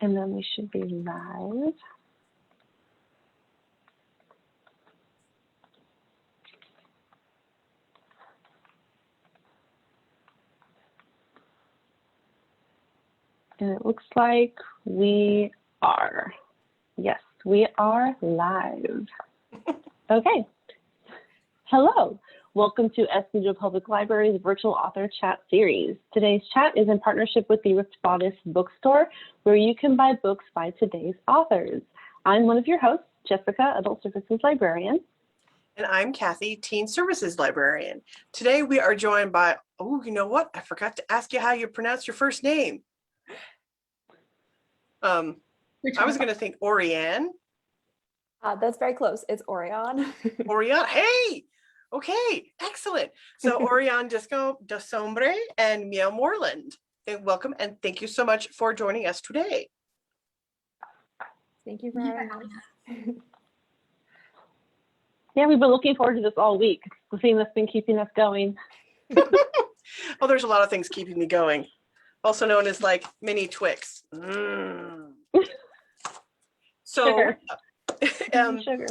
And then we should be live. And it looks like we are. Yes, we are live. Okay. Hello. Welcome to Escondido Public Library's virtual author chat series. Today's chat is in partnership with the Rift Bodice bookstore, where you can buy books by today's authors. I'm one of your hosts, Jessica, Adult Services Librarian. And I'm Cathy, Teen Services Librarian. Today we are joined by, oh, you know what? I forgot to ask you how you pronounce your first name. I was going to think Auriane. That's very close. It's Auriane. Auriane, hey! Okay, excellent. So Auriane Desombre and Miel Moreland, welcome and thank you so much for joining us today. Thank you for having us. Yeah, we've been looking forward to this all week. The thing that's been keeping us going. Well, there's a lot of things keeping me going. Also known as like mini Twix. So, Sugar. Sugar.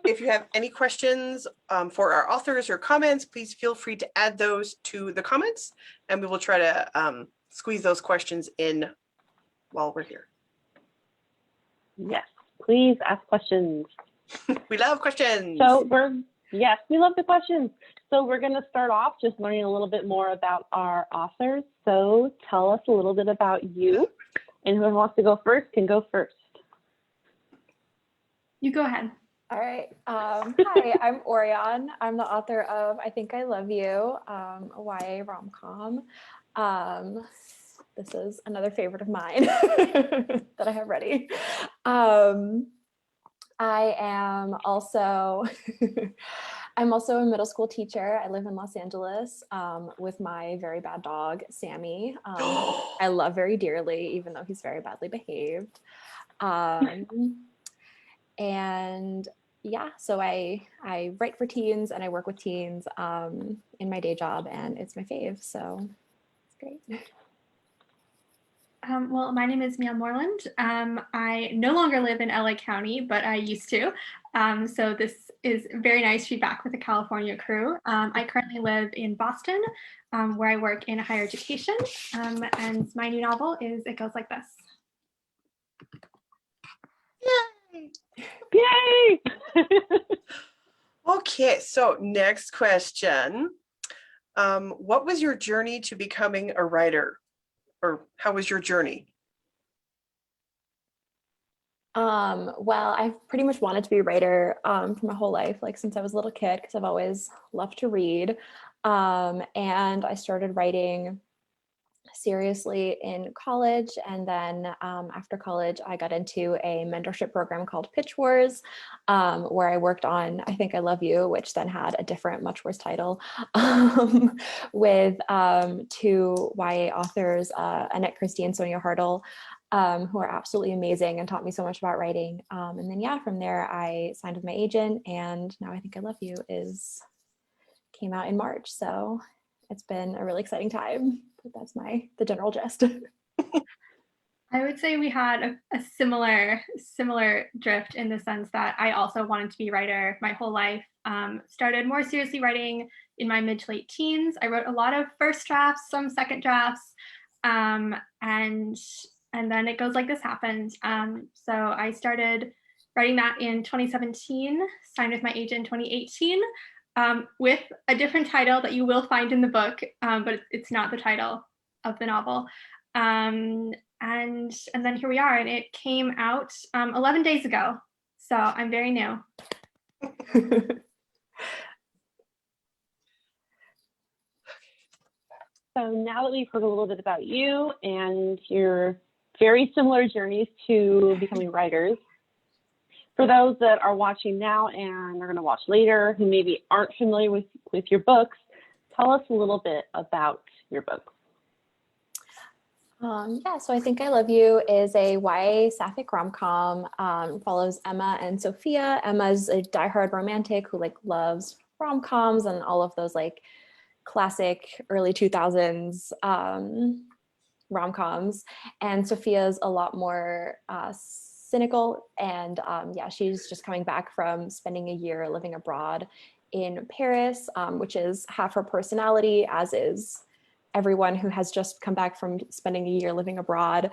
If you have any questions for our authors or comments, please feel free to add those to the comments, and we will try to squeeze those questions in while we're here. Yes, please ask questions. We love questions. So yes, we love the questions. So we're going to start off just learning a little bit more about our authors. So tell us a little bit about you, and whoever wants to go first can go first. You go ahead. All right. Hi, I'm Auriane. I'm the author of I Think I Love You, a YA rom-com. This is another favorite of mine that I have ready. I am also I'm also a middle school teacher. I live in Los Angeles with my very bad dog, Sammy. I love very dearly, even though he's very badly behaved. And yeah, so I write for teens and I work with teens in my day job, and it's my fave, so it's great. Well, my name is Miel Moreland. I no longer live in LA County, but I used to. So this is very nice to be back with the California crew. I currently live in Boston, where I work in higher education. And my new novel is It Goes Like This. Yay! Yay! Okay, so next question. What was your journey to becoming a writer? Or how was your journey? Well, I've pretty much wanted to be a writer for my whole life, like since I was a little kid, because I've always loved to read. And I started writing seriously in college, and then after college I got into a mentorship program called Pitch Wars, where I worked on I Think I Love You, which then had a different, much worse title, with two YA authors, Annette Christie and Sonia Hartle, who are absolutely amazing and taught me so much about writing. And then yeah, from there I signed with my agent, and now I Think I Love You came out in March, so it's been a really exciting time. But that's the general gist. I would say we had a similar drift in the sense that I also wanted to be a writer my whole life. Started more seriously writing in my mid to late teens. I wrote a lot of first drafts, some second drafts, and then It Goes Like This happened. So I started writing that in 2017, signed with my agent in 2018. With a different title that you will find in the book, but it's not the title of the novel. And then here we are, and it came out 11 days ago. So I'm very new. So now that we've heard a little bit about you and your very similar journeys to becoming writers, for those that are watching now and are going to watch later who maybe aren't familiar with your books, tell us a little bit about your books. Yeah, so I Think I Love You is a YA sapphic rom-com. Follows Emma and Sophia. Emma's a diehard romantic who loves rom-coms and all of those classic early 2000s rom-coms, and Sophia's a lot more cynical, and yeah, she's just coming back from spending a year living abroad in Paris, which is half her personality, as is everyone who has just come back from spending a year living abroad.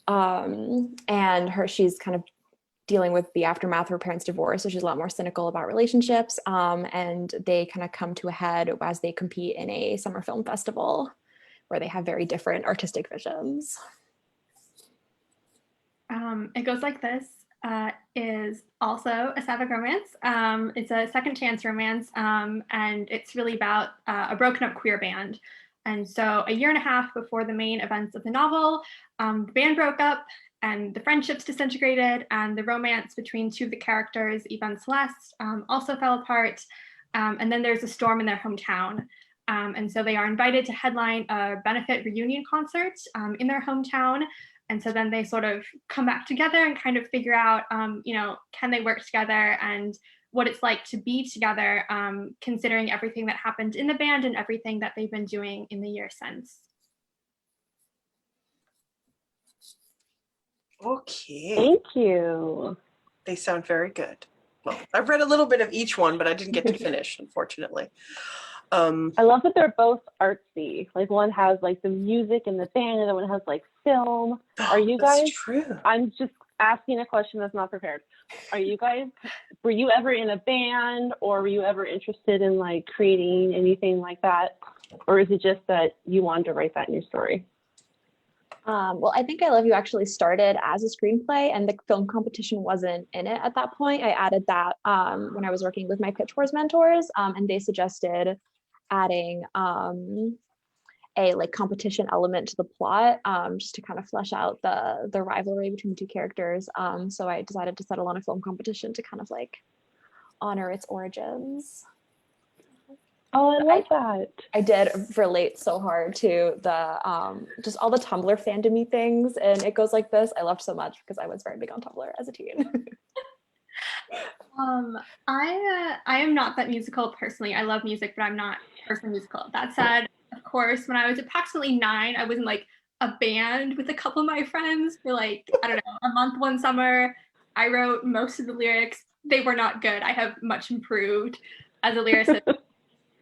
And she's kind of dealing with the aftermath of her parents' divorce, so she's a lot more cynical about relationships, and they kind of come to a head as they compete in a summer film festival where they have very different artistic visions. It Goes Like This is also a sapphic romance. It's a second chance romance, and it's really about a broken up queer band. And so a year and a half before the main events of the novel, the band broke up and the friendships disintegrated, and the romance between two of the characters, Eva and Celeste, also fell apart. And then there's a storm in their hometown. And so they are invited to headline a benefit reunion concert in their hometown. And so then they sort of come back together and kind of figure out, can they work together and what it's like to be together, considering everything that happened in the band and everything that they've been doing in the year since. Okay. Thank you. They sound very good. Well, I've read a little bit of each one, but I didn't get to finish, unfortunately. I love that they're both artsy. Like one has like the music and the band, and the other one has like film. Are you guys? True. I'm just asking a question that's not prepared. Were you ever in a band, or were you ever interested in like creating anything like that? Or is it just that you wanted to write that in your story? Well, I think I Love You actually started as a screenplay, and the film competition wasn't in it at that point. I added that when I was working with my Pitch Wars mentors, and they suggested adding a like competition element to the plot, just to kind of flesh out the rivalry between the two characters. So I decided to settle on a film competition to kind of like honor its origins. Oh, I love that. I did relate so hard to the just all the Tumblr fandom-y things, and It Goes Like This. I loved so much because I was very big on Tumblr as a teen. I am not that musical personally. I love music, but I'm not personally musical. That said, of course, when I was approximately 9, I was in like a band with a couple of my friends for like, I don't know, a month one summer. I wrote most of the lyrics. They were not good. I have much improved as a lyricist.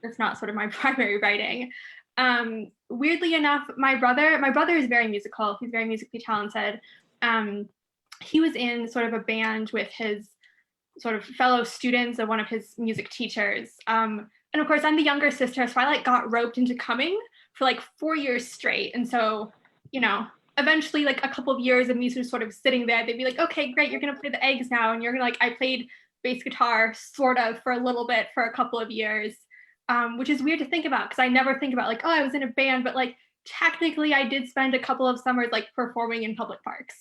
That's not sort of my primary writing. Weirdly enough, my brother is very musical. He's very musically talented. He was in sort of a band with his sort of fellow students and one of his music teachers. And of course, I'm the younger sister, so I like got roped into coming for like 4 years straight. And so, eventually like a couple of years of me sort of sitting there, they'd be like, okay, great, you're gonna play the eggs now. And you're gonna I played bass guitar sort of for a little bit for a couple of years, which is weird to think about because I never think about like, oh, I was in a band, but like technically I did spend a couple of summers like performing in public parks.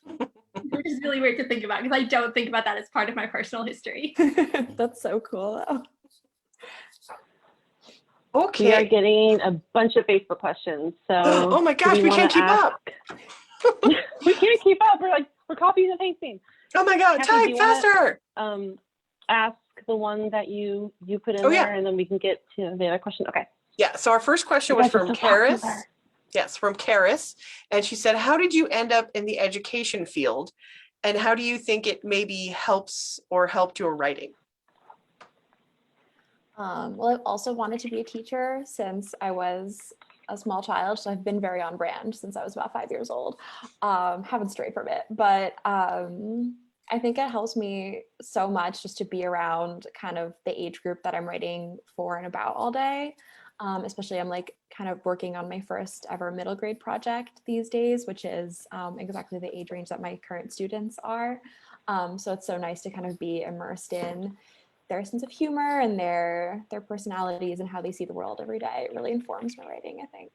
Which is really weird to think about because I don't think about that as part of my personal history. That's so cool. Okay. We are getting a bunch of Facebook questions. So oh my gosh, we can't keep up. We can't keep up. We're copying and pasting. Oh my God, Cathy, type faster. Ask the one that you put in there, and then we can get to the other question. Okay. Yeah. So our first question was from Karis. Yes, from Karis. And she said, how did you end up in the education field? And how do you think it maybe helps or helped your writing? Well, I've also wanted to be a teacher since I was a small child. So I've been very on brand since I was about 5 years old. Haven't strayed from it. But I think it helps me so much just to be around kind of the age group that I'm writing for and about all day. Especially I'm like kind of working on my first ever middle grade project these days, which is exactly the age range that my current students are. So it's so nice to kind of be immersed in their sense of humor and their personalities and how they see the world every day. It really informs my writing, I think.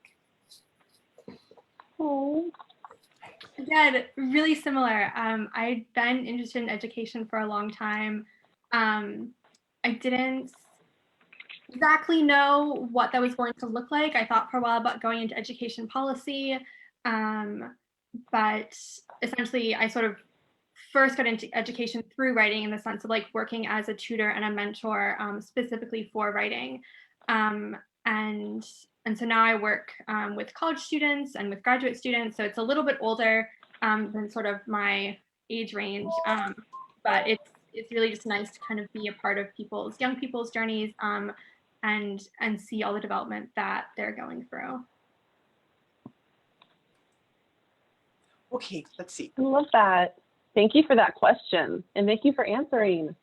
Oh. Again, really similar. I'd been interested in education for a long time. I didn't exactly know what that was going to look like. I thought for a while about going into education policy, but essentially I sort of first got into education through writing in the sense of like working as a tutor and a mentor, specifically for writing. And so now I work with college students and with graduate students. So it's a little bit older than sort of my age range. But it's really just nice to kind of be a part of young people's journeys and see all the development that they're going through. Okay, let's see. I love that. Thank you for that question, and thank you for answering.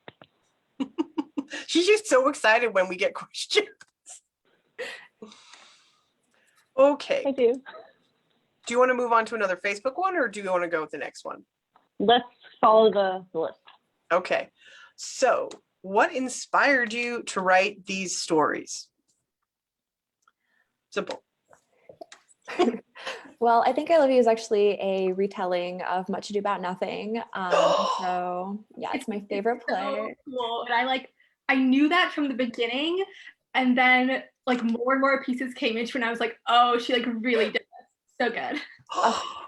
She's just so excited when we get questions. Okay. I do. Do you want to move on to another Facebook one, or do you want to go with the next one? Let's follow the list. Okay. So, what inspired you to write these stories? Simple. Well, I think I Love You is actually a retelling of Much Ado About Nothing. So yeah, it's my favorite play. So cool. And I knew that from the beginning, and then like more and more pieces came in when I was like, oh, she like really did this. So good.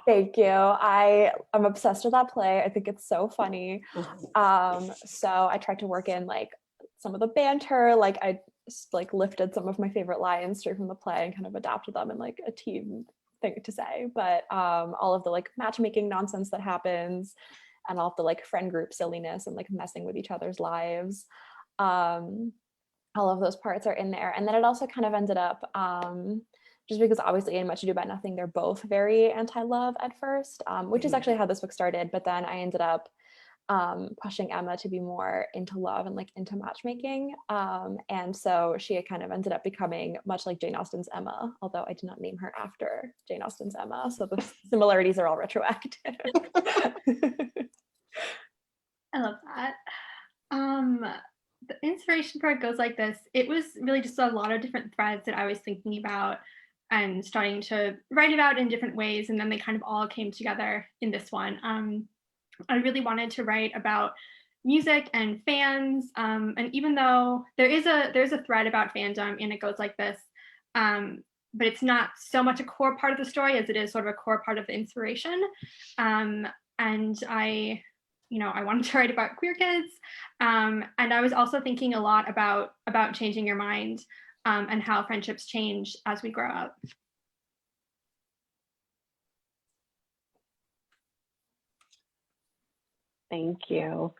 Thank you. I'm obsessed with that play. I think it's so funny. So I tried to work in like some of the banter, like I like lifted some of my favorite lines straight from the play and kind of adapted them in like a team thing to say. But all of the like matchmaking nonsense that happens and all of the like friend group silliness and like messing with each other's lives, all of those parts are in there. And then it also kind of ended up just because obviously in Much Ado About Nothing, they're both very anti-love at first, which is actually how this book started. But then I ended up pushing Emma to be more into love and like into matchmaking. And so she kind of ended up becoming much like Jane Austen's Emma, although I did not name her after Jane Austen's Emma. So the similarities are all retroactive. I love that. The inspiration part goes like this. It was really just a lot of different threads that I was thinking about and starting to write about in different ways. And then they kind of all came together in this one. I really wanted to write about music and fans. And even though there's a thread about fandom and it goes like this, but it's not so much a core part of the story as it is sort of a core part of the inspiration. And I wanted to write about queer kids. And I was also thinking a lot about changing your mind and how friendships change as we grow up. Thank you.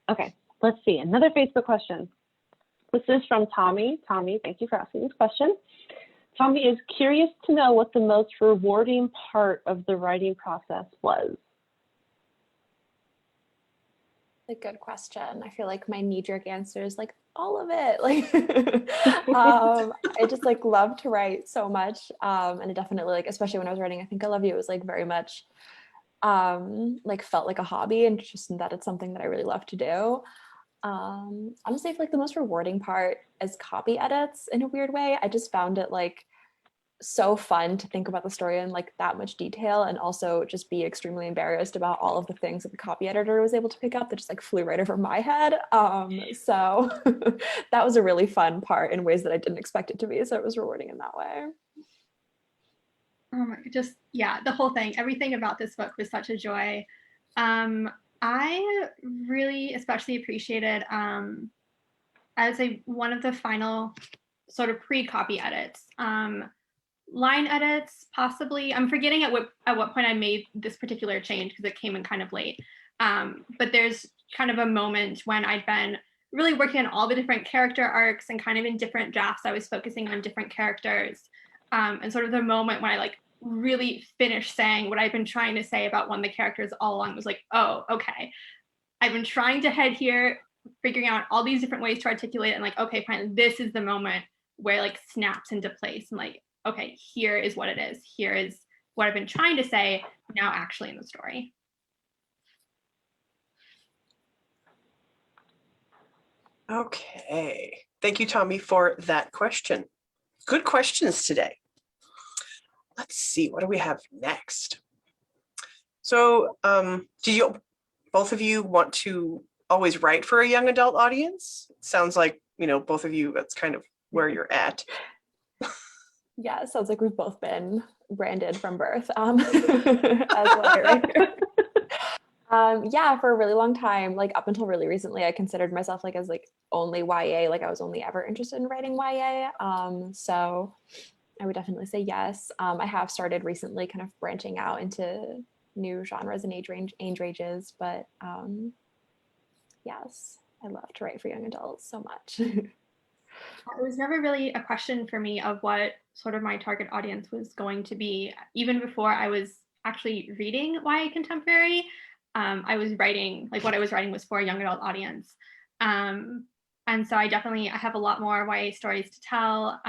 Okay, let's see. Another Facebook question. This is from Tommy. Tommy, thank you for asking this question. Tommy is curious to know what the most rewarding part of the writing process was. A good question. I feel like my knee-jerk answer is like all of it. Like I just like love to write so much. And it definitely like, especially when I was writing I Think I Love You, it was like very much like felt like a hobby, and just that it's something that I really love to do. Honestly, like the most rewarding part is copy edits in a weird way. I just found it like so fun to think about the story in like that much detail, and also just be extremely embarrassed about all of the things that the copy editor was able to pick up that just like flew right over my head. So that was a really fun part in ways that I didn't expect it to be. So it was rewarding in that way. Just, yeah, the whole thing, everything about this book was such a joy. I really especially appreciated, I would say one of the final sort of pre-copy edits. Line edits, possibly. I'm forgetting at what point I made this particular change because it came in kind of late. But there's kind of a moment when I'd been really working on all the different character arcs and kind of in different drafts, I was focusing on different characters. And sort of the moment when I like really finished saying what I've been trying to say about one of the characters all along was like, oh, okay. I've been trying to head here, figuring out all these different ways to articulate it, and like, okay, fine, this is the moment where it like snaps into place and like, okay, here is what it is. Here is what I've been trying to say now actually in the story. Okay. Thank you, Tommy, for that question. Good questions today. Let's see, what do we have next? So do you, both of you want to always write for a young adult audience? It sounds like, both of you, that's kind of where you're at. Yeah, it sounds like we've both been branded from birth as a writer. Yeah, for a really long time, like up until really recently, I considered myself like as like only YA, like I was only ever interested in writing YA. So I would definitely say yes. I have started recently kind of branching out into new genres and age ranges, but yes, I love to write for young adults so much. It was never really a question for me of what sort of my target audience was going to be. Even before I was actually reading YA contemporary, I was writing, like what I was writing was for a young adult audience. And so I have a lot more YA stories to tell.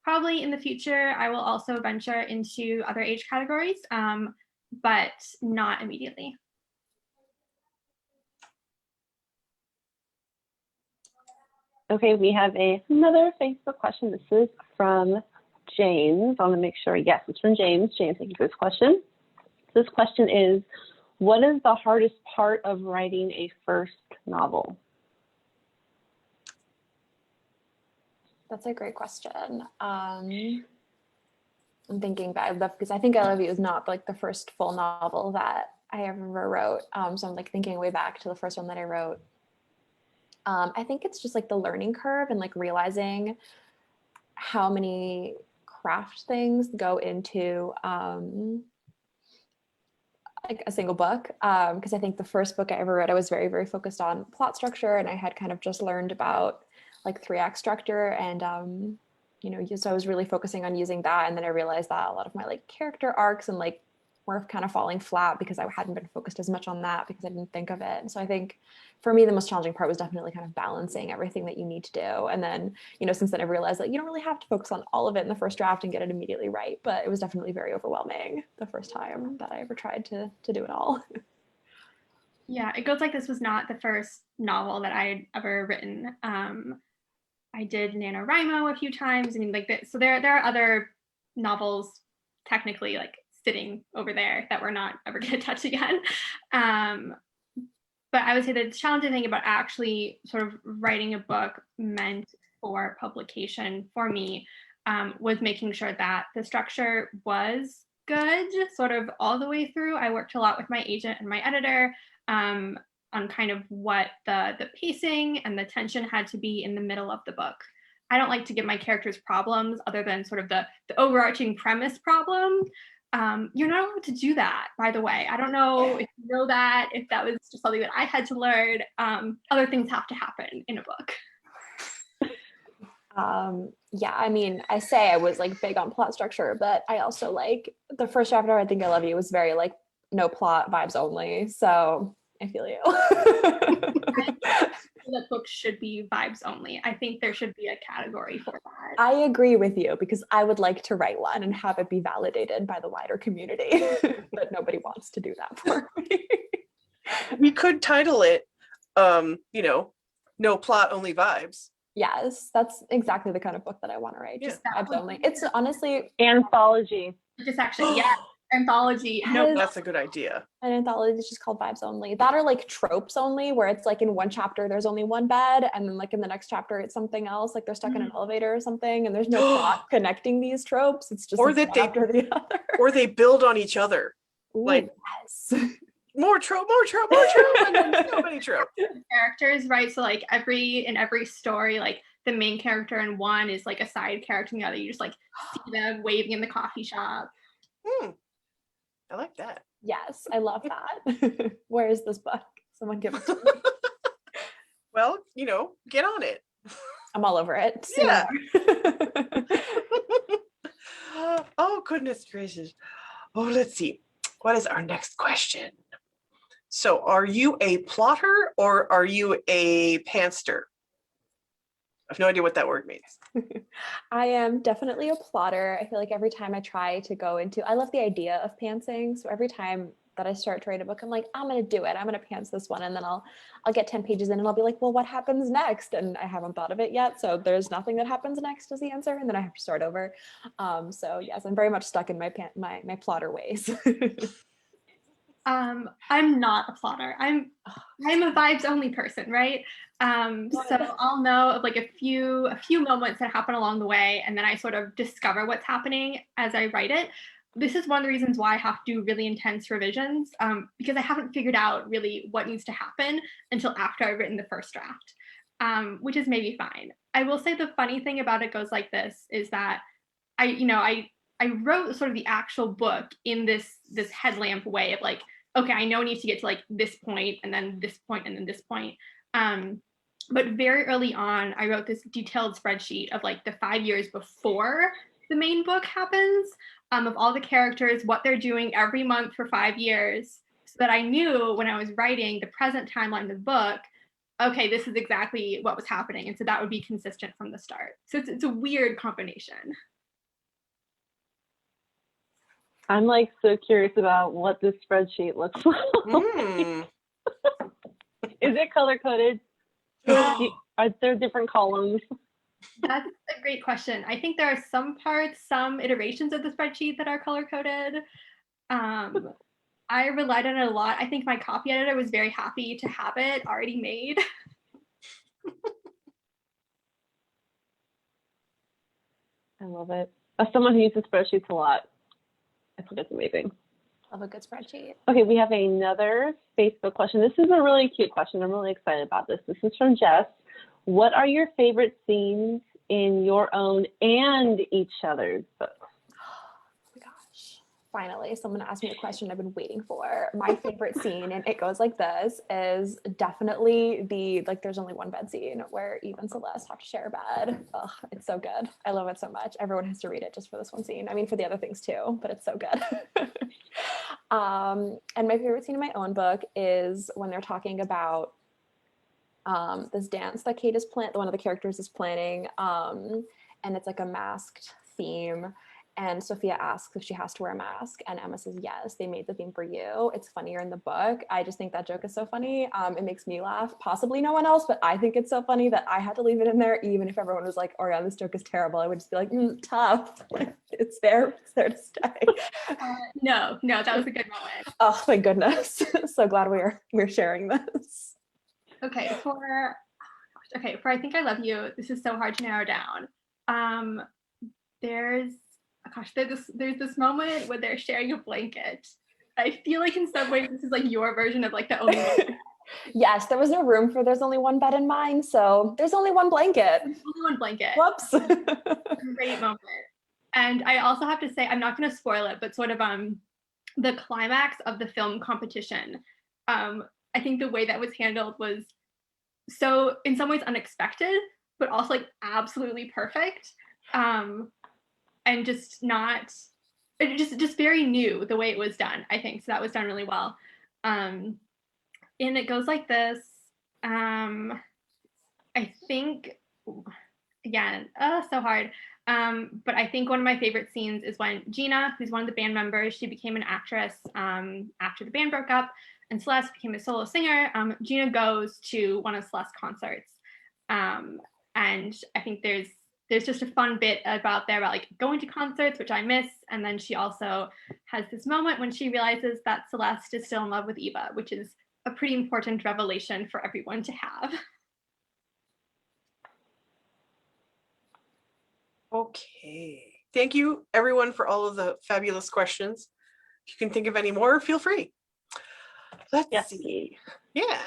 Probably in the future, I will also venture into other age categories, but not immediately. Okay, we have another Facebook question. This is from James. I want to make sure. Yes, it's from James. James, thank you for this question. This question is, what is the hardest part of writing a first novel? That's a great question. I'm thinking back because I think I Love You is not like the first full novel that I ever wrote. So I'm like thinking way back to the first one that I wrote. I think it's just like the learning curve and like realizing how many craft things go into like a single book. Because I think the first book I ever read, I was very, very focused on plot structure, and I had kind of just learned about like 3-act structure, and so I was really focusing on using that. And then I realized that a lot of my like character arcs and like were kind of falling flat because I hadn't been focused as much on that because I didn't think of it. And so I think for me, the most challenging part was definitely kind of balancing everything that you need to do. And then, since then I realized that you don't really have to focus on all of it in the first draft and get it immediately right. But it was definitely very overwhelming the first time that I ever tried to do it all. Yeah, It Goes Like This was not the first novel that I had ever written. I did NaNoWriMo a few times. I mean, like so there are other novels technically like sitting over there that we're not ever going to touch again. But I would say the challenging thing about actually sort of writing a book meant for publication for me was making sure that the structure was good sort of all the way through. I worked a lot with my agent and my editor on kind of what the pacing and the tension had to be in the middle of the book. I don't like to give my characters problems other than sort of the overarching premise problem. You're not allowed to do that, by the way. I don't know if you know that, if that was just something that I had to learn. Other things have to happen in a book. Yeah, I mean, I say I was like big on plot structure, but I also like the first chapter of I Think I Love You was very like no plot, vibes only. So I feel you. That books should be vibes only. I think there should be a category for that. I agree with you because I would like to write one and have it be validated by the wider community, but nobody wants to do that for me. We could title it, no plot, only vibes. Yes, that's exactly the kind of book that I want to write. Just vibes only. It's honestly anthology. Just actually, yeah. Anthology. No, that's a good idea. An anthology is just called vibes only. That are like tropes only, where it's like in one chapter there's only one bed, and then like in the next chapter it's something else, like they're stuck in an elevator or something, and there's no plot connecting these tropes. It's just or like that one after the other. Or they build on each other. Ooh, like yes. more trope, and then so many trope. Characters, right? So like in every story, like the main character in one is like a side character in the other. You just like see them waving in the coffee shop. I like that. Yes, I love that. Where is this book? Someone give it to me. Well, get on it. I'm all over it. Yeah. Oh, goodness gracious. Oh, let's see. What is our next question? So are you a plotter or are you a pantster? I have no idea what that word means. I am definitely a plotter. I feel like every time I try to go into, I love the idea of pantsing. So every time that I start to write a book, I'm like, I'm going to do it. I'm going to pants this one. And then I'll get 10 pages in and I'll be like, well, what happens next? And I haven't thought of it yet. So there's nothing that happens next is the answer. And then I have to start over. So yes, I'm very much stuck in my plotter ways. I'm not a plotter. I'm a vibes only person, right? So I'll know of like a few moments that happen along the way, and then I sort of discover what's happening as I write it. This is one of the reasons why I have to do really intense revisions, because I haven't figured out really what needs to happen until after I've written the first draft, which is maybe fine. I will say the funny thing about It Goes Like This is that I wrote sort of the actual book in this headlamp way of like, okay, I know I need to get to like this point and then this point and then this point. But very early on, I wrote this detailed spreadsheet of like the 5 years before the main book happens, of all the characters, what they're doing every month for 5 years, so that I knew when I was writing the present timeline of the book, okay, this is exactly what was happening. And so that would be consistent from the start. So it's a weird combination. I'm like so curious about what this spreadsheet looks like. Is it color coded? Are there different columns? That's a great question. I think there are some parts, some iterations of the spreadsheet that are color coded. I relied on it a lot. I think my copy editor was very happy to have it already made. I love it. As someone who uses spreadsheets a lot, I think it's amazing. Love a good spreadsheet. Okay, we have another Facebook question. This is a really cute question. I'm really excited about this. This is from Jess. What are your favorite scenes in your own and each other's books? Oh my gosh. Finally, someone asked me a question I've been waiting for. My favorite scene, and it goes like this, is definitely the, like, there's only one bed scene where Eve and Celeste have to share a bed. Oh, it's so good. I love it so much. Everyone has to read it just for this one scene. I mean, for the other things too, but it's so good. And my favorite scene in my own book is when they're talking about this dance that Kate is one of the characters is planning, and it's like a masked theme. And Sophia asks if she has to wear a mask, and Emma says yes, they made the theme for you. It's funnier in the book. I just think that joke is so funny. It makes me laugh, possibly no one else, but I think it's so funny that I had to leave it in there, even if everyone was like, Auriane, this joke is terrible. I would just be like, tough. It's there to stay. No, that was a good moment. Oh, thank goodness. So glad we're sharing this. Okay, for I Think I Love You, this is so hard to narrow down. There's this moment where they're sharing a blanket. I feel like in some ways this is like your version of like the only one. Yes, there was no room for there's only one bed in mine, so there's only one blanket. There's only one blanket. Whoops. Great moment. And I also have to say, I'm not going to spoil it, but sort of the climax of the film competition, I think the way that was handled was so in some ways unexpected, but also like absolutely perfect. And just very new the way it was done, I think. So that was done really well. And it goes like this. I think, again, so hard. But I think one of my favorite scenes is when Gina, who's one of the band members, she became an actress after the band broke up, and Celeste became a solo singer. Gina goes to one of Celeste's concerts. And I think there's just a fun bit about like going to concerts, which I miss. And then she also has this moment when she realizes that Celeste is still in love with Eva, which is a pretty important revelation for everyone to have. Okay. Thank you, everyone, for all of the fabulous questions. If you can think of any more, feel free. Let's see. Yeah.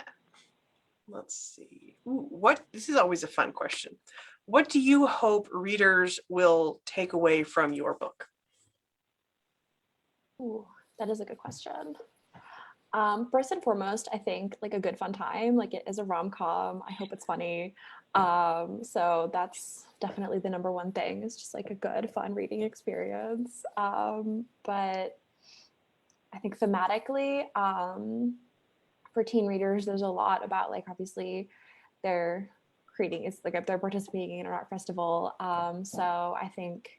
Let's see. Ooh, this is always a fun question. What do you hope readers will take away from your book? Ooh, that is a good question. First and foremost, I think like a good fun time. Like, it is a rom-com. I hope it's funny. So that's definitely the number one thing, is just like a good fun reading experience. But I think thematically, for teen readers, there's a lot about, like, obviously they're creating, it's like they're participating in an art festival. So I think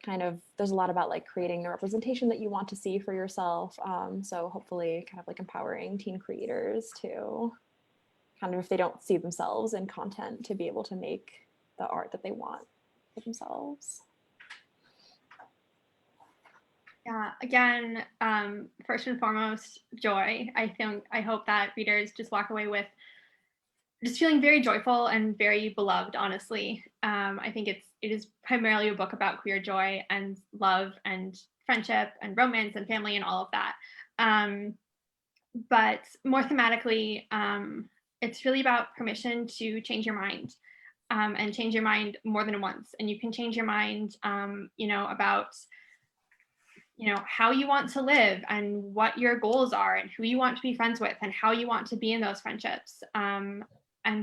kind of there's a lot about like creating the representation that you want to see for yourself. So hopefully kind of like empowering teen creators to kind of, if they don't see themselves in content, to be able to make the art that they want for themselves. Yeah, again, first and foremost, joy. I hope that readers just walk away with just feeling very joyful and very beloved, honestly. I think it is primarily a book about queer joy and love and friendship and romance and family and all of that. But more thematically, it's really about permission to change your mind. and change your mind more than once. And you can change your mind, about, how you want to live and what your goals are and who you want to be friends with and how you want to be in those friendships. And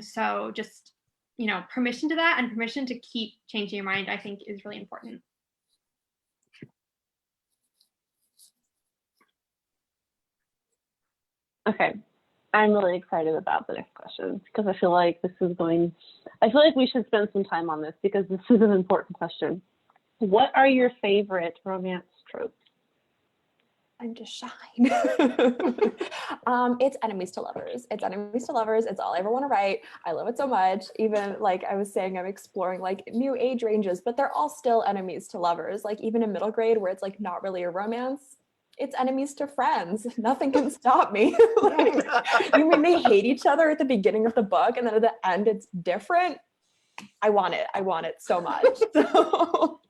so just, permission to that and permission to keep changing your mind, I think, is really important. Okay, I'm really excited about the next question because I feel like we should spend some time on this because this is an important question. What are your favorite romance tropes? I'm just shy. It's enemies to lovers. It's enemies to lovers. It's all I ever want to write. I love it so much. Even like I was saying, I'm exploring like new age ranges, but they're all still enemies to lovers. Like even in middle grade where it's like not really a romance, it's enemies to friends. Nothing can stop me. Like, you mean they hate each other at the beginning of the book and then at the end it's different? I want it. I want it so much. So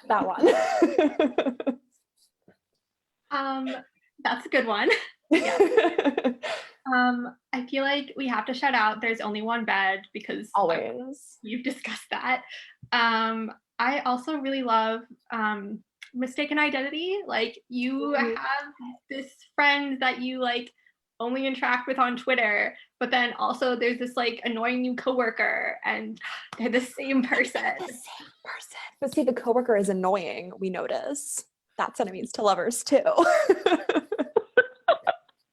that one. That's a good one. Yeah. I feel like we have to shout out There's Only One Bed because always you've discussed that. I also really love Mistaken Identity. Like you have this friend that you like only interact with on Twitter, but then also there's this like annoying new coworker and they're the same person. But see, the coworker is annoying, we notice. That's enemies to lovers too.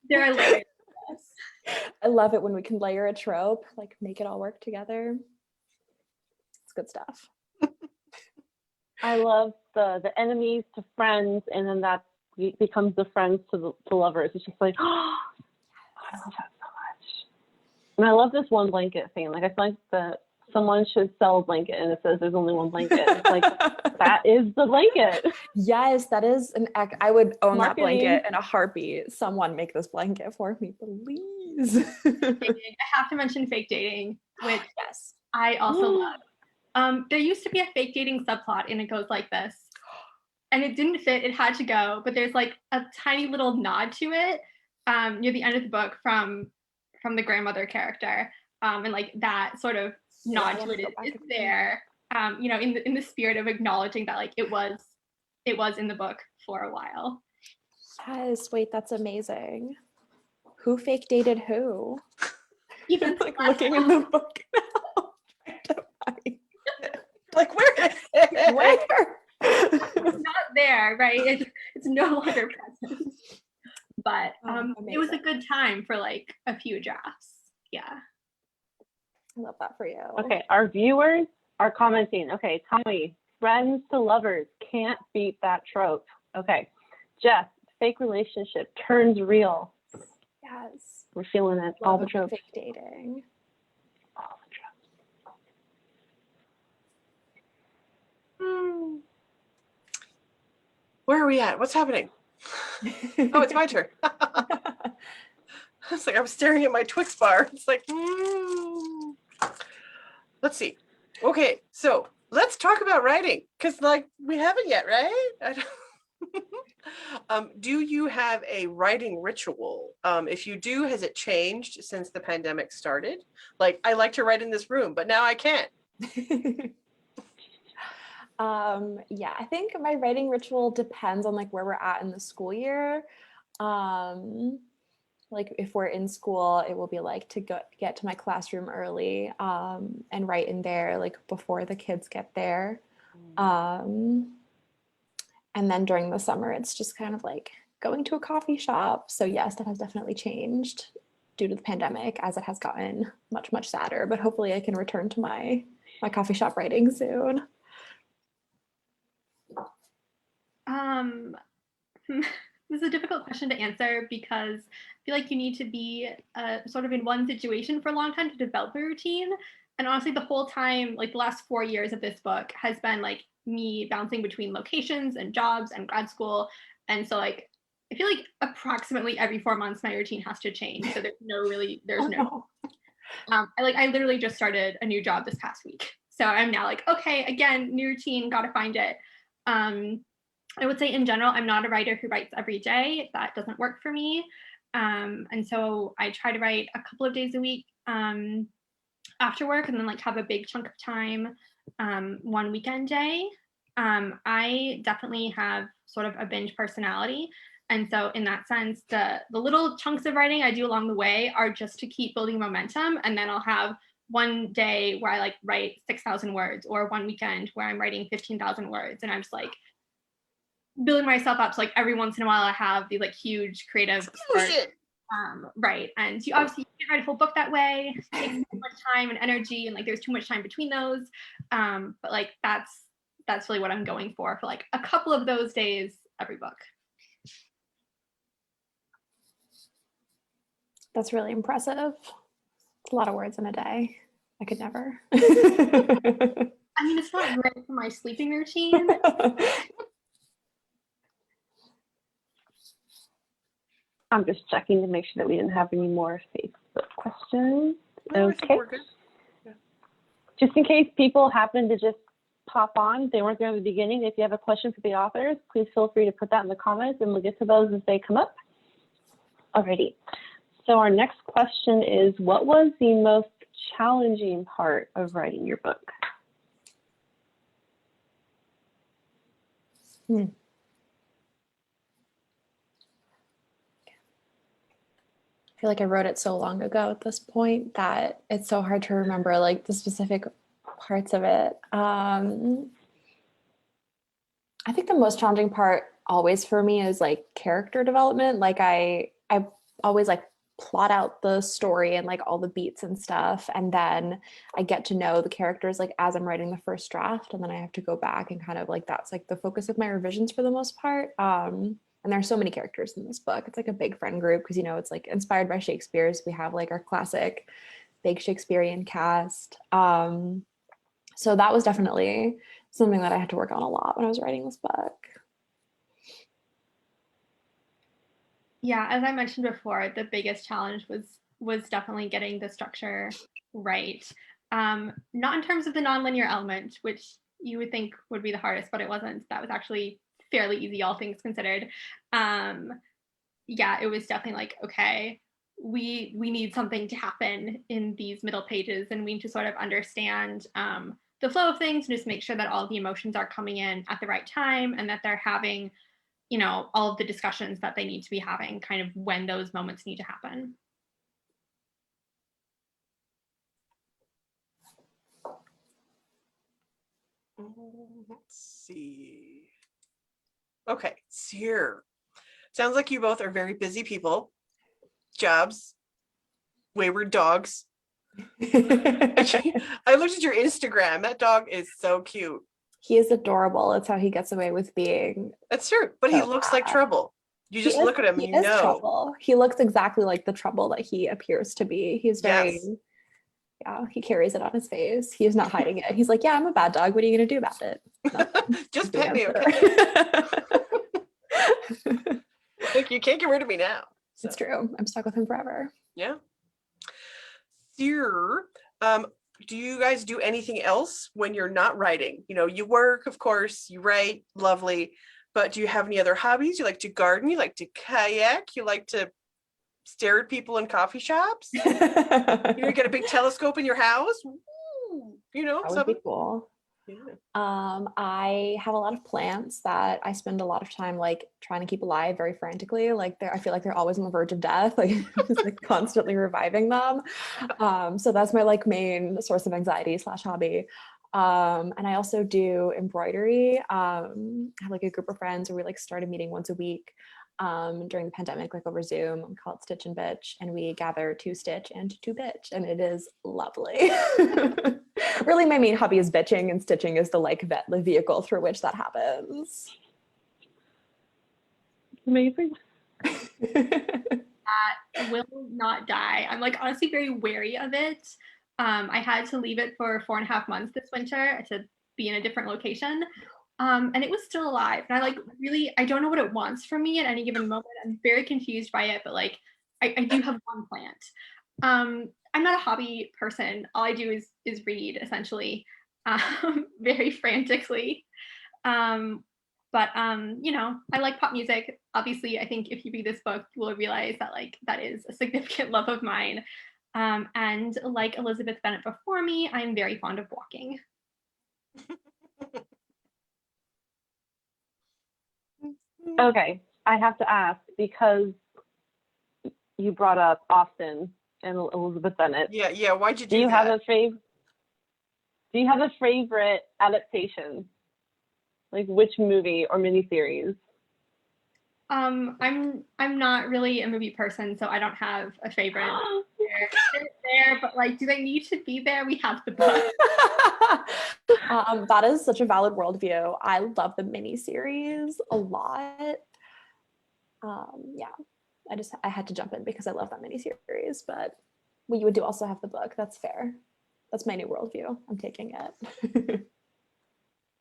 They're hilarious. I love it when we can layer a trope, like make it all work together. It's good stuff. I love the enemies to friends, and then that becomes the friends to lovers. It's just like, oh, I love that so much. And I love this one blanket thing. Like I feel like someone should sell a blanket and it says there's only one blanket. It's like, that is the blanket. Yes, that is I would own Marketing. That blanket in a heartbeat. Someone make this blanket for me, please. I have to mention fake dating, which yes, I also love. There used to be a fake dating subplot and it goes like this. And it didn't fit, it had to go, but there's like a tiny little nod to it near the end of the book from the grandmother character. And like that sort of nod to it is there, in the spirit of acknowledging that like it was in the book for a while. Yes, wait, that's amazing. Who fake dated who? Even like looking in the book now, trying to find it. Like where? It's not there, right? It's no longer present. But it was a good time for like a few drafts. Yeah. I love that for you. Okay, our viewers are commenting. Okay, Tommy, friends to lovers, can't beat that trope. Okay, Jess, fake relationship turns real. Yes. We're feeling it. Love All the tropes. Fake dating. All the tropes. Where are we at? What's happening? Oh, it's my turn. It's like I'm staring at my Twix bar. It's like, Let's see. Okay, so let's talk about writing because like we haven't yet, right? Do you have a writing ritual? If you do, has it changed since the pandemic started? Like I like to write in this room, but now I can't. Yeah, I think my writing ritual depends on like where we're at in the school year. Like if we're in school, it will be like to get to my classroom early and write in there like before the kids get there. And then during the summer, it's just kind of like going to a coffee shop. So yes, that has definitely changed due to the pandemic as it has gotten much, much sadder, but hopefully I can return to my coffee shop writing soon. This is a difficult question to answer because I feel like you need to be sort of in one situation for a long time to develop a routine. And honestly, the whole time, like the last 4 years of this book has been like me bouncing between locations and jobs and grad school. And so like, I feel like approximately every 4 months, my routine has to change. So I literally just started a new job this past week. So I'm now like, okay, again, new routine, gotta find it. I would say in general, I'm not a writer who writes every day. That doesn't work for me. And so I try to write a couple of days a week. after work and then like have a big chunk of time one weekend day. I definitely have sort of a binge personality. And so in that sense, the little chunks of writing I do along the way are just to keep building momentum. And then I'll have one day where I like write 6,000 words, or one weekend where I'm writing 15,000 words. And I'm just like building myself up. So like every once in a while I have these like huge creative sparks. Right. And you obviously can't write a full book that way. It takes so much time and energy, and like there's too much time between those. But like that's really what I'm going for like a couple of those days every book. That's really impressive. It's a lot of words in a day. I could never. I mean, it's not great for my sleeping routine. I'm just checking to make sure that we didn't have any more Facebook questions. No, I think Okay. we're good. Yeah. Just in case people happen to just pop on, they weren't there at the beginning. If you have a question for the authors, please feel free to put that in the comments and we'll get to those as they come up. Alrighty. So our next question is, what was the most challenging part of writing your book? I feel like I wrote it so long ago at this point that it's so hard to remember like the specific parts of it. I think the most challenging part always for me is like character development. Like I always like plot out the story and like all the beats and stuff, and then I get to know the characters like as I'm writing the first draft, and then I have to go back and kind of like that's like the focus of my revisions for the most part. And there's so many characters in this book. It's like a big friend group because, you know, it's like inspired by Shakespeare's. We have like our classic big Shakespearean cast. So that was definitely something that I had to work on a lot when I was writing this book. Yeah, as I mentioned before, the biggest challenge was definitely getting the structure right. Not in terms of the nonlinear element, which you would think would be the hardest, but it wasn't. That was actually fairly easy, all things considered. Yeah, it was definitely like, okay, we need something to happen in these middle pages, and we need to sort of understand the flow of things and just make sure that all the emotions are coming in at the right time and that they're having, you know, all of the discussions that they need to be having kind of when those moments need to happen. Let's see. Okay, so here. Sounds like you both are very busy people. Jobs, wayward dogs. I looked at your Instagram. That dog is so cute. He is adorable. It's how he gets away with being. That's true, but he So looks bad. like trouble. You just look at him and you know. Trouble. He looks exactly like the trouble that he appears to be. He's very, Yes. yeah, he carries it on his face. He's not hiding it. He's like, yeah, I'm a bad dog. What are you going to do about it? Just pet me, okay? Like, you can't get rid of me now. So. It's true. I'm stuck with him forever. Yeah. Here, do you guys do anything else when you're not writing? You know, you work, of course, you write, lovely, but do you have any other hobbies? You like to garden, you like to kayak, you like to stare at people in coffee shops? You know, get a big telescope in your house? Woo! You know, That would be cool. Yeah. I have a lot of plants that I spend a lot of time like trying to keep alive very frantically. Like I feel like they're always on the verge of death, like just like constantly reviving them. So that's my like main source of anxiety / hobby. And I also do embroidery. I have like a group of friends where we like started meeting once a week during the pandemic, like over Zoom. We call it Stitch and Bitch, and we gather to stitch and to bitch, and it is lovely. Really, my main hobby is bitching, and stitching is the vehicle through which that happens. Amazing. That will not die. I'm like honestly very wary of it. I had to leave it for 4.5 months this winter to be in a different location. And it was still alive. And I don't know what it wants from me at any given moment. I'm very confused by it, but like, I do have one plant. I'm not a hobby person. All I do is read, essentially, very frantically. But you know, I like pop music. Obviously, I think if you read this book, you will realize that like that is a significant love of mine. And like Elizabeth Bennet before me, I'm very fond of walking. Okay, I have to ask because you brought up Austen and Elizabeth Bennet. Yeah. Why'd you Do do you that? have a favorite adaptation? Like which movie or miniseries? I'm not really a movie person, so I don't have a favorite. They're there, but like, do they need to be there? We have the book. That is such a valid worldview. I love the miniseries a lot. Yeah, I had to jump in because I love that miniseries, but you would also have the book. That's fair. That's my new worldview. I'm taking it.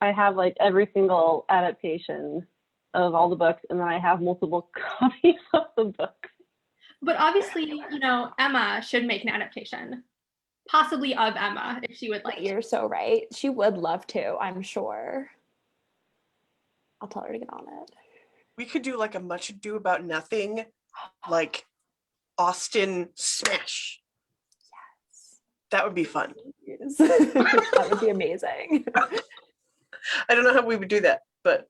I have like every single adaptation of all the books, and then I have multiple copies of the book. But obviously, Emma should make an adaptation, possibly of Emma, if she would like. You're so right. She would love to, I'm sure. I'll tell her to get on it. We could do like a Much Ado About Nothing, like Austen smash. Yes. That would be fun. That would be amazing. I don't know how we would do that, but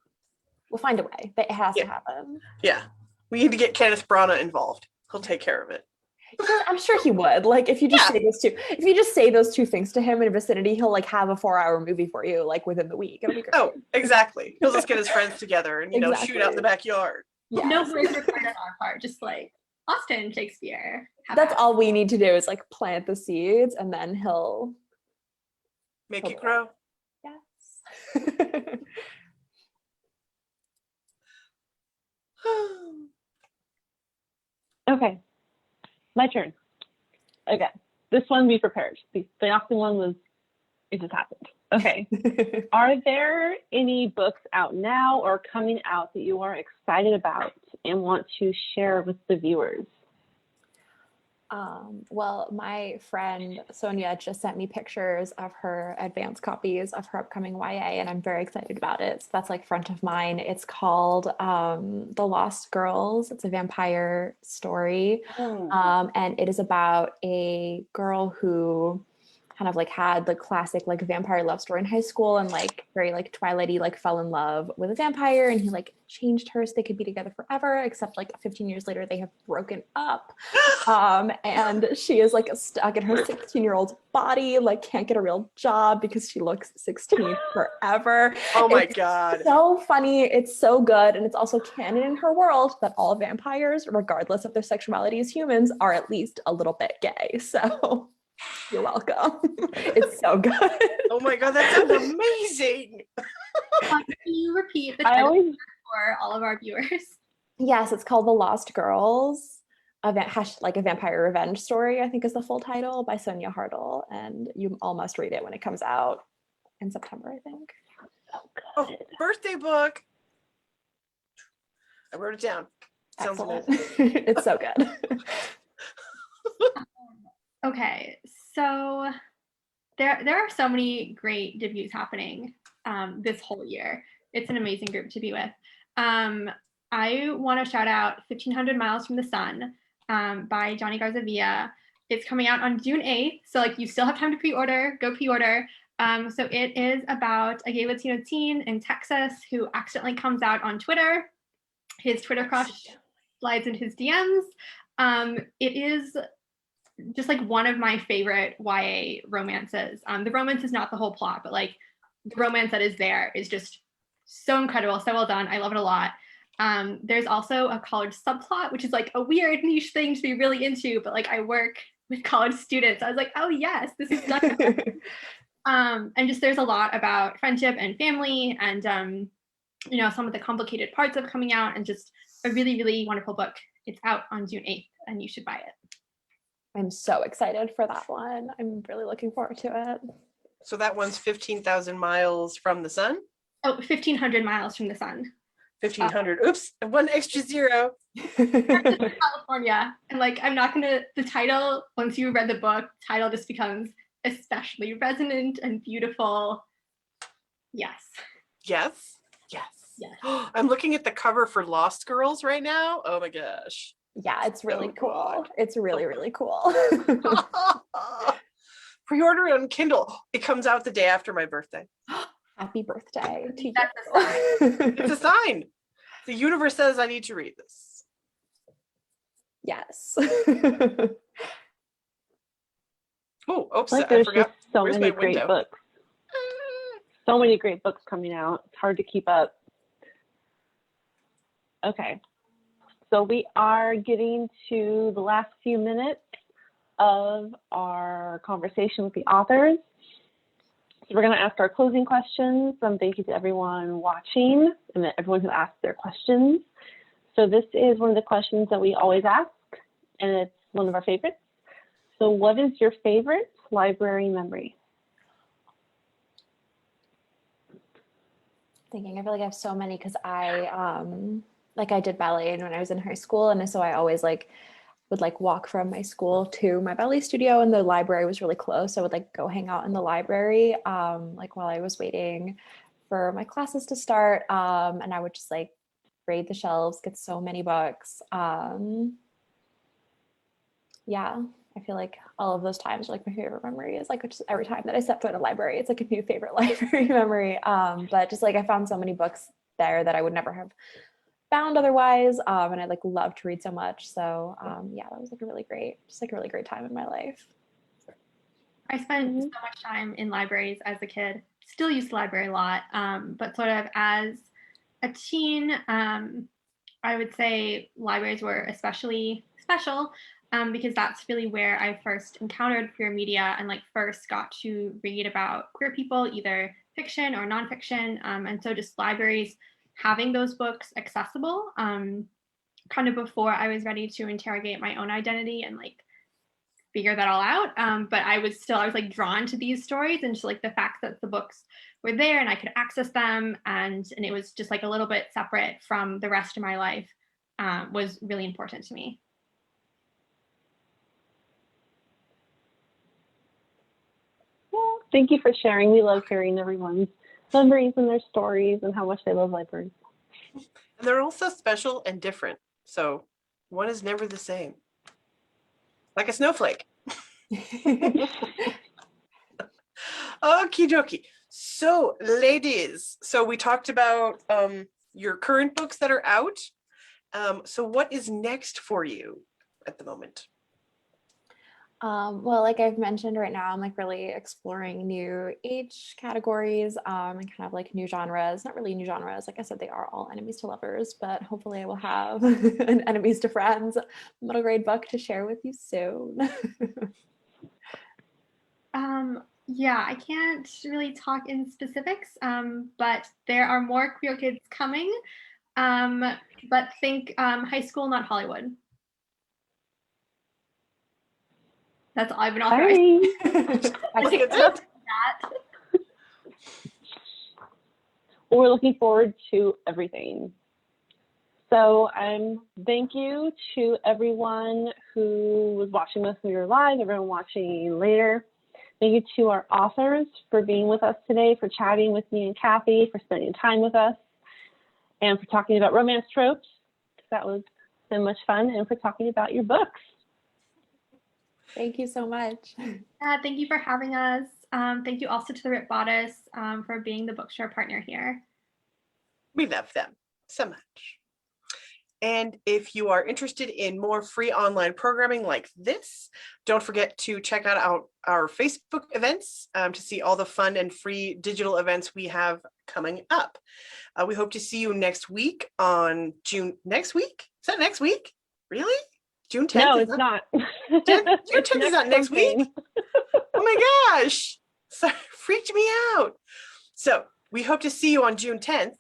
we'll find a way. But it has to happen. Yeah. We need to get Kenneth Branagh involved. He'll take care of it. I'm sure he would. Like if you just say those two things to him in a vicinity, he'll like have a 4-hour movie for you like within the week. It'll be great. Oh, exactly. He'll just get his friends together and shoot out in the backyard. Yes. No words required on our part. Just like Austen, Shakespeare. That's all we need to do is like plant the seeds, and then he'll make it grow. Yes. Okay, my turn. Okay, this one be prepared. The Austen one it just happened. Okay, are there any books out now or coming out that you are excited about and want to share with the viewers? Well, my friend Sonia just sent me pictures of her advanced copies of her upcoming YA, and I'm very excited about it. So that's like front of mind. It's called The Lost Girls. It's a vampire story. And it is about a girl who kind of like had the classic like vampire love story in high school, and like very like Twilighty, like fell in love with a vampire, and he like changed her so they could be together forever, except like 15 years later they have broken up. And she is like stuck in her 16-year-old body, like can't get a real job because she looks 16 forever. Oh my God. So funny. It's so good. And it's also canon in her world that all vampires, regardless of their sexuality as humans, are at least a little bit gay. So you're welcome. It's so good. Oh my God, that sounds amazing. Can you repeat the title for all of our viewers? Yes, it's called The Lost Girls. A vampire revenge story, I think is the full title, by Sonia Hartle, and you all must read it when it comes out in September, I think. Oh, birthday book. I wrote it down. Sounds amazing. It's so good. Okay, so there are so many great debuts happening this whole year. It's an amazing group to be with. I want to shout out 1500 Miles from the Sun by Johnny Garzavia. It's coming out on June 8th, so like you still have time to pre-order. Go pre-order. So it is about a gay Latino teen in Texas who accidentally comes out on Twitter. His Twitter crush slides into his DMs. It is just like one of my favorite YA romances. The romance is not the whole plot, but like the romance that is there is just so incredible, so well done. I love it a lot. There's also a college subplot, which is like a weird niche thing to be really into, but like I work with college students. I was like, oh yes, this is done. And just there's a lot about friendship and family and some of the complicated parts of coming out, and just a really, really wonderful book. It's out on June 8th and you should buy it. I'm so excited for that one. I'm really looking forward to it. So that one's 15,000 miles from the sun? Oh, 1500 miles from the sun. 1500. Oops, one extra zero. California. And like, I'm not gonna, the title, once you read the book, title just becomes especially resonant and beautiful. Yes. Yes. I'm looking at the cover for Lost Girls right now. Oh my gosh. Yeah, it's really Oh, cool. God. It's really, really cool. Pre-order it on Kindle. It comes out the day after my birthday. Happy birthday to That's a sign. It's a sign. The universe says I need to read this. Yes. Oh, oops, Like I there's forgot. just so Where's many my great window? books. So many great books coming out. It's hard to keep up. Okay. So we are getting to the last few minutes of our conversation with the authors. So we're going to ask our closing questions. Thank you to everyone watching and everyone who asked their questions. So this is one of the questions that we always ask, and it's one of our favorites. So what is your favorite library memory? Thinking, I feel like I have so many because I did ballet when I was in high school, and so I always would walk from my school to my ballet studio, and the library was really close. So I would go hang out in the library while I was waiting for my classes to start, and I would just raid the shelves, get so many books. Yeah, I feel like all of those times are my favorite memories. Just every time that I step foot in a library, it's a new favorite library memory. But just I found so many books there that I would never have found otherwise. And I love to read so much. So yeah, that was a really great time in my life. I spent so much time in libraries as a kid. Still use the library a lot, but sort of as a teen, I would say libraries were especially special because that's really where I first encountered queer media and first got to read about queer people, either fiction or nonfiction. And so just libraries having those books accessible kind of before I was ready to interrogate my own identity and figure that all out. But I was drawn to these stories and just the fact that the books were there and I could access them and it was just a little bit separate from the rest of my life was really important to me. Well, thank you for sharing. We love hearing everyone's memories and their stories and how much they love libraries. And they're also special and different. So one is never the same. Like a snowflake. Okie dokie. So ladies, so we talked about your current books that are out. So what is next for you at the moment? Well, like I've mentioned, right now I'm really exploring new age categories and kind of new genres. Not really new genres. Like I said, they are all enemies to lovers, but hopefully I will have an enemies to friends middle grade book to share with you soon. Yeah, I can't really talk in specifics, but there are more queer kids coming. But think high school, not Hollywood. That's all I've been authorized. That. Well, we're looking forward to everything. So thank you to everyone who was watching us when we were live, everyone watching later. Thank you to our authors for being with us today, for chatting with me and Cathy, for spending time with us, and for talking about romance tropes. That was so much fun, and for talking about your books. Thank you so much. Thank you for having us. Thank you also to the Rip Bodice for being the bookstore partner here. We love them so much. And if you are interested in more free online programming like this, don't forget to check out our Facebook events to see all the fun and free digital events we have coming up. We hope to see you next week on June. Next week? Is that next week? Really? June 10th? No, it's not. June 10th is not next week? Oh my gosh. So, freaked me out. So we hope to see you on June 10th.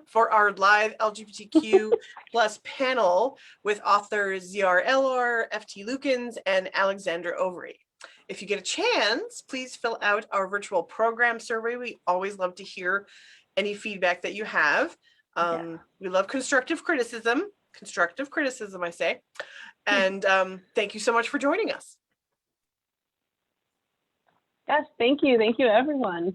For our live LGBTQ plus panel with authors ZR Elor, FT Lukens, and Alexander Overy. If you get a chance, please fill out our virtual program survey. We always love to hear any feedback that you have. We love constructive criticism, I say. And thank you so much for joining us. Yes, thank you. Thank you, everyone.